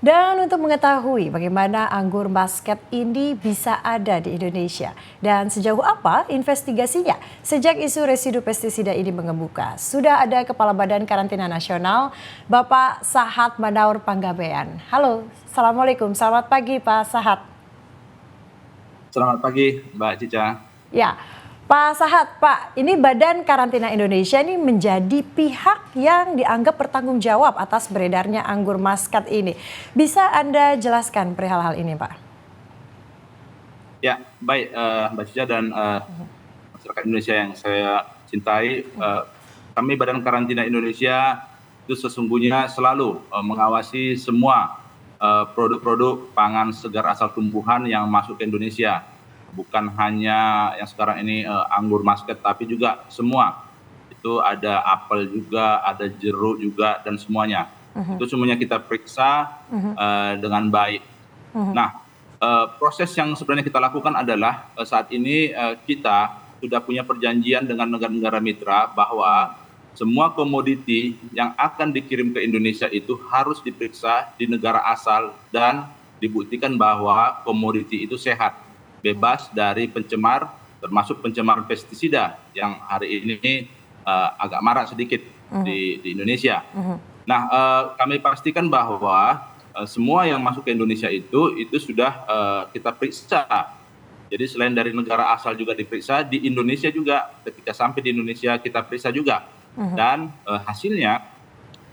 Dan untuk mengetahui bagaimana anggur basket ini bisa ada di Indonesia dan sejauh apa investigasinya sejak isu residu pestisida ini mengemuka, sudah ada Kepala Badan Karantina Nasional, Bapak Sahat Manaur Panggabean. Halo, Assalamualaikum, selamat pagi Pak Sahat. Selamat pagi, Mbak Cica. Ya, Pak Sahat, Pak, ini Badan Karantina Indonesia ini menjadi pihak yang dianggap bertanggung jawab atas beredarnya anggur Muscat ini. Bisa Anda jelaskan perihal hal ini, Pak? Ya, baik Mbak Cica dan masyarakat Indonesia yang saya cintai. Kami Badan Karantina Indonesia itu sesungguhnya selalu mengawasi semua produk-produk pangan segar asal tumbuhan yang masuk ke Indonesia. Bukan hanya yang sekarang ini anggur Muscat, tapi juga semua. Itu ada apel juga, ada jeruk juga, dan semuanya. Itu semuanya kita periksa dengan baik. Nah, proses yang sebenarnya kita lakukan adalah saat ini kita sudah punya perjanjian dengan negara-negara mitra bahwa semua komoditi yang akan dikirim ke Indonesia itu harus diperiksa di negara asal dan dibuktikan bahwa komoditi itu sehat, bebas dari pencemar, termasuk pencemaran pestisida yang hari ini agak marak sedikit di Indonesia. Nah, kami pastikan bahwa semua yang masuk ke Indonesia itu sudah kita periksa. Jadi selain dari negara asal juga diperiksa, di Indonesia juga ketika sampai di Indonesia kita periksa juga. Dan hasilnya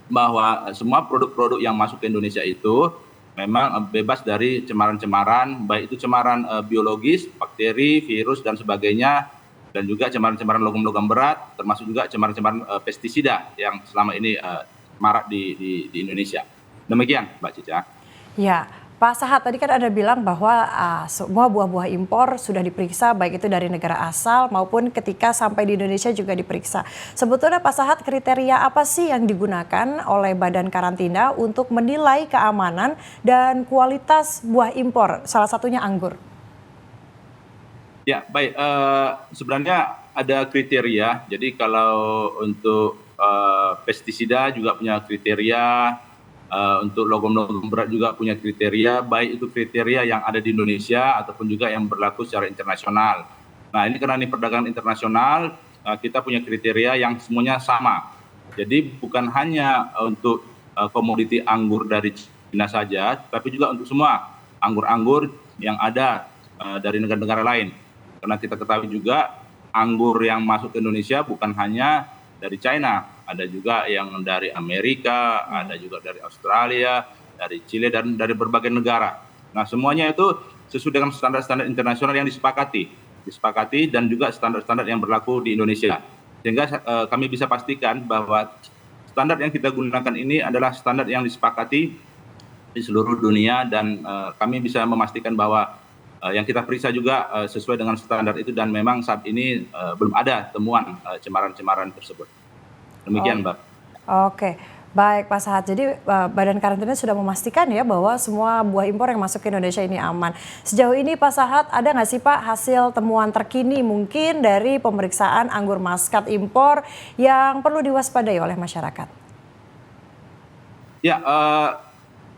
bahwa semua produk-produk yang masuk ke Indonesia itu memang bebas dari cemaran-cemaran, baik itu cemaran biologis, bakteri, virus, dan sebagainya, dan juga cemaran-cemaran logam-logam berat, termasuk juga cemaran-cemaran pestisida yang selama ini marak di Indonesia. Demikian, Mbak Cica. Ya, Pak Sahat, tadi kan Anda bilang bahwa semua buah-buah impor sudah diperiksa, baik itu dari negara asal maupun ketika sampai di Indonesia juga diperiksa. Sebetulnya Pak Sahat, kriteria apa sih yang digunakan oleh Badan Karantina untuk menilai keamanan dan kualitas buah impor, salah satunya anggur? Ya, baik. Sebenarnya ada kriteria. Jadi kalau untuk pestisida juga punya kriteria, untuk logam-logam berat juga punya kriteria, baik itu kriteria yang ada di Indonesia ataupun juga yang berlaku secara internasional. Nah, ini karena ini perdagangan internasional, kita punya kriteria yang semuanya sama. Jadi bukan hanya untuk komoditi anggur dari Cina saja, tapi juga untuk semua anggur-anggur yang ada dari negara-negara lain. Karena kita ketahui juga anggur yang masuk ke Indonesia bukan hanya dari China, ada juga yang dari Amerika, ada juga dari Australia, dari Chile, dan dari berbagai negara. Nah, semuanya itu sesuai dengan standar-standar internasional yang disepakati dan juga standar-standar yang berlaku di Indonesia. Sehingga kami bisa pastikan bahwa standar yang kita gunakan ini adalah standar yang disepakati di seluruh dunia, dan kami bisa memastikan bahwa yang kita periksa juga sesuai dengan standar itu, dan memang saat ini belum ada temuan cemaran-cemaran tersebut. Demikian, Mbak. Oke, baik Pak Sahat. Jadi Badan Karantina sudah memastikan ya bahwa semua buah impor yang masuk ke Indonesia ini aman. Sejauh ini Pak Sahat, ada nggak sih Pak hasil temuan terkini mungkin dari pemeriksaan anggur Muscat impor yang perlu diwaspadai oleh masyarakat? Ya,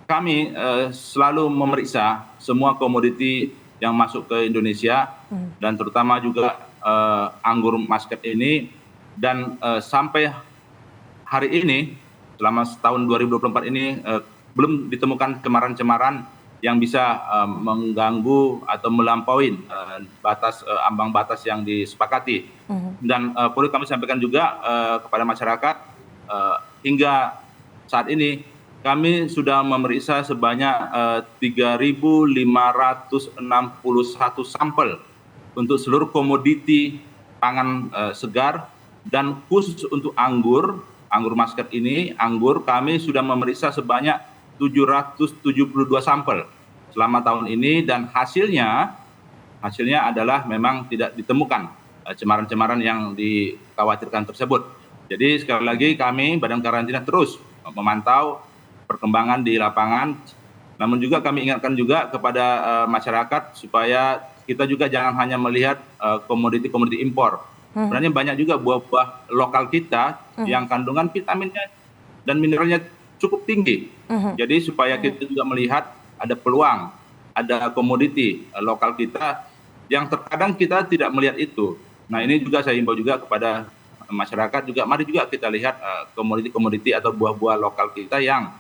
kami selalu memeriksa semua komoditi yang masuk ke Indonesia, dan terutama juga anggur Muscat ini, dan sampai hari ini selama tahun 2024 ini belum ditemukan cemaran-cemaran yang bisa mengganggu atau melampaui batas ambang batas yang disepakati. Dan perlu kami sampaikan juga kepada masyarakat, hingga saat ini kami sudah memeriksa sebanyak 3.561 sampel untuk seluruh komoditi pangan segar, dan khusus untuk anggur Muscat ini, kami sudah memeriksa sebanyak 772 sampel selama tahun ini, dan hasilnya adalah memang tidak ditemukan cemaran-cemaran yang dikhawatirkan tersebut. Jadi sekali lagi kami Badan Karantina terus memantau perkembangan di lapangan, namun juga kami ingatkan juga kepada masyarakat supaya kita juga jangan hanya melihat komoditi-komoditi impor. Sebenarnya banyak juga buah-buah lokal kita yang kandungan vitaminnya dan mineralnya cukup tinggi. Jadi supaya kita juga melihat ada peluang, ada komoditi lokal kita yang terkadang kita tidak melihat itu. Nah ini juga saya himbau juga kepada masyarakat juga, mari juga kita lihat komoditi-komoditi atau buah-buah lokal kita yang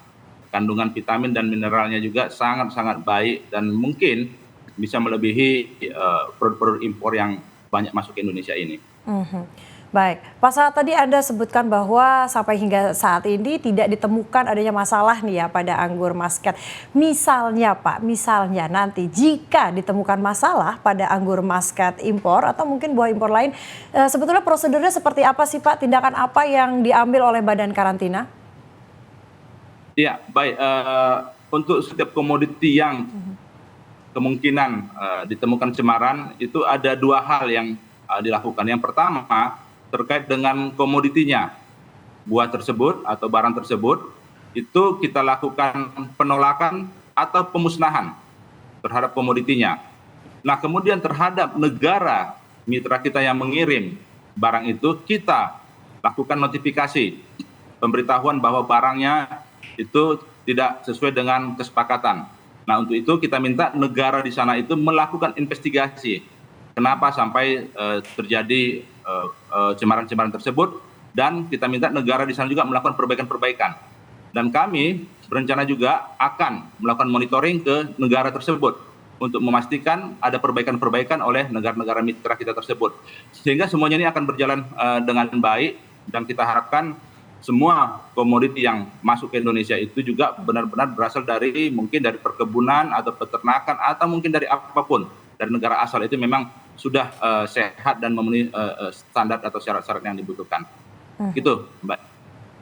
kandungan vitamin dan mineralnya juga sangat-sangat baik dan mungkin bisa melebihi produk-produk impor yang banyak masuk ke Indonesia ini. Baik, Pak Sahat, tadi Anda sebutkan bahwa sampai hingga saat ini tidak ditemukan adanya masalah nih ya pada anggur Muscat. Misalnya Pak, misalnya nanti jika ditemukan masalah pada anggur Muscat impor atau mungkin buah impor lain, sebetulnya prosedurnya seperti apa sih Pak? Tindakan apa yang diambil oleh Badan Karantina? Ya, baik. Untuk setiap komoditi yang kemungkinan ditemukan cemaran, itu ada dua hal yang dilakukan. Yang pertama, terkait dengan komoditinya, buah tersebut atau barang tersebut, itu kita lakukan penolakan atau pemusnahan terhadap komoditinya. Nah, kemudian terhadap negara mitra kita yang mengirim barang itu, kita lakukan notifikasi, pemberitahuan bahwa barangnya itu tidak sesuai dengan kesepakatan. Nah, untuk itu kita minta negara di sana itu melakukan investigasi. Kenapa sampai terjadi cemaran-cemaran tersebut, dan kita minta negara di sana juga melakukan perbaikan-perbaikan. Dan kami berencana juga akan melakukan monitoring ke negara tersebut untuk memastikan ada perbaikan-perbaikan oleh negara-negara mitra kita tersebut. Sehingga semuanya ini akan berjalan dengan baik, dan kita harapkan semua komoditi yang masuk ke Indonesia itu juga benar-benar berasal dari mungkin dari perkebunan atau peternakan atau mungkin dari apapun dari negara asal itu memang sudah sehat dan memenuhi standar atau syarat-syarat yang dibutuhkan. Gitu, Mbak.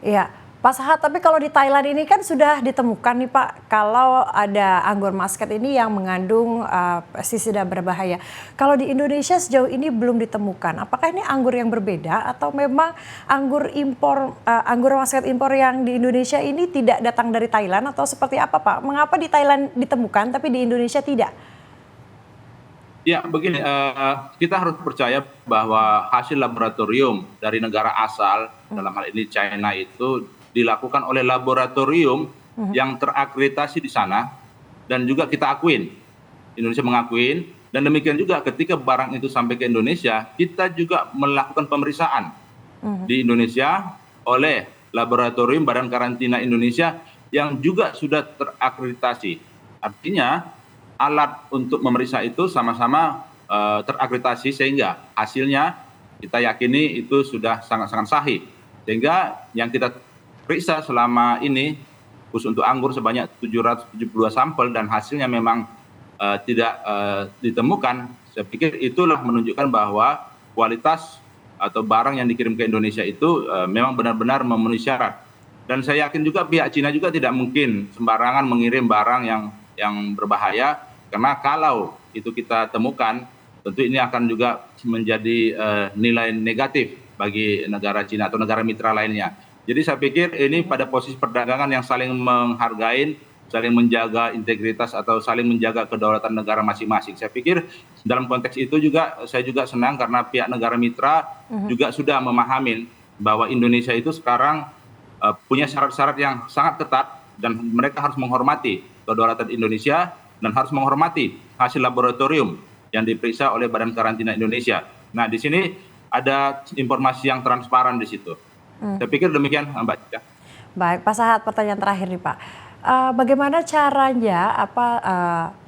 Iya, Pak Sahat, tapi kalau di Thailand ini kan sudah ditemukan nih Pak, kalau ada anggur Muscat ini yang mengandung pestisida berbahaya. Kalau di Indonesia sejauh ini belum ditemukan. Apakah ini anggur yang berbeda atau memang anggur impor, anggur Muscat impor yang di Indonesia ini tidak datang dari Thailand atau seperti apa Pak? Mengapa di Thailand ditemukan tapi di Indonesia tidak? Ya, begini, kita harus percaya bahwa hasil laboratorium dari negara asal, dalam hal ini China, itu dilakukan oleh laboratorium yang terakreditasi di sana, dan juga kita akuin, Indonesia mengakuin, dan demikian juga ketika barang itu sampai ke Indonesia, kita juga melakukan pemeriksaan di Indonesia oleh laboratorium Badan Karantina Indonesia yang juga sudah terakreditasi. Artinya alat untuk memeriksa itu sama-sama terakreditasi, sehingga hasilnya kita yakini itu sudah sangat-sangat sahih. Sehingga yang kita periksa selama ini khusus untuk anggur sebanyak 772 sampel dan hasilnya memang tidak ditemukan. Saya pikir itulah menunjukkan bahwa kualitas atau barang yang dikirim ke Indonesia itu memang benar-benar memenuhi syarat. Dan saya yakin juga pihak Cina juga tidak mungkin sembarangan mengirim barang yang berbahaya. Karena kalau itu kita temukan, tentu ini akan juga menjadi nilai negatif bagi negara Cina atau negara mitra lainnya. Jadi saya pikir ini pada posisi perdagangan yang saling menghargai, saling menjaga integritas atau saling menjaga kedaulatan negara masing-masing. Saya pikir dalam konteks itu juga saya juga senang karena pihak negara mitra juga sudah memahami bahwa Indonesia itu sekarang punya syarat-syarat yang sangat ketat, dan mereka harus menghormati kedaulatan Indonesia dan harus menghormati hasil laboratorium yang diperiksa oleh Badan Karantina Indonesia. Nah, di sini ada informasi yang transparan di situ. Saya pikir demikian, Mbak Cika. Baik, Pak Sahat, pertanyaan terakhir nih Pak. Bagaimana caranya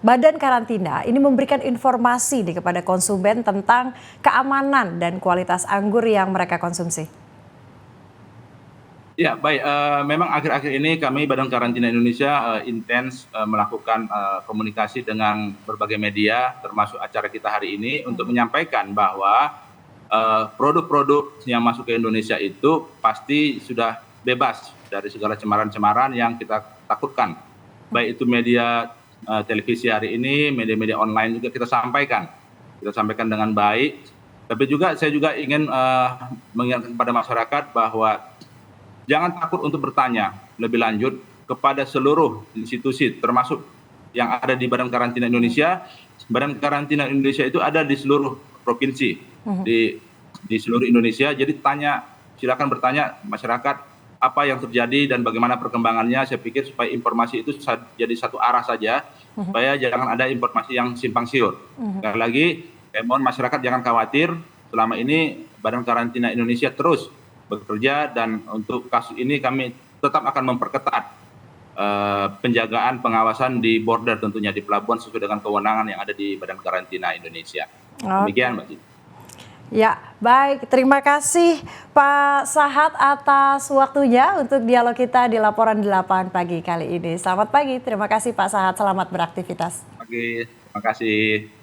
Badan Karantina ini memberikan informasi nih kepada konsumen tentang keamanan dan kualitas anggur yang mereka konsumsi? Ya, baik. Memang akhir-akhir ini kami Badan Karantina Indonesia intens melakukan komunikasi dengan berbagai media, termasuk acara kita hari ini, untuk menyampaikan bahwa produk-produk yang masuk ke Indonesia itu pasti sudah bebas dari segala cemaran-cemaran yang kita takutkan. Baik itu media televisi hari ini, media-media online juga kita sampaikan. Kita sampaikan dengan baik. Tapi juga saya juga ingin mengingatkan kepada masyarakat bahwa jangan takut untuk bertanya lebih lanjut kepada seluruh institusi, termasuk yang ada di Badan Karantina Indonesia. Badan Karantina Indonesia itu ada di seluruh provinsi, di seluruh Indonesia. Jadi silakan bertanya masyarakat apa yang terjadi dan bagaimana perkembangannya. Saya pikir supaya informasi itu jadi satu arah saja, supaya jangan ada informasi yang simpang siur. Sekali lagi, mohon masyarakat jangan khawatir, selama ini Badan Karantina Indonesia terus bekerja, dan untuk kasus ini kami tetap akan memperketat penjagaan pengawasan di border, tentunya di pelabuhan sesuai dengan kewenangan yang ada di Badan Karantina Indonesia. Demikian, Mbak Cici. Ya, baik. Terima kasih Pak Sahat atas waktunya untuk dialog kita di Laporan 8 pagi kali ini. Selamat pagi, terima kasih Pak Sahat. Selamat beraktivitas. Terima kasih.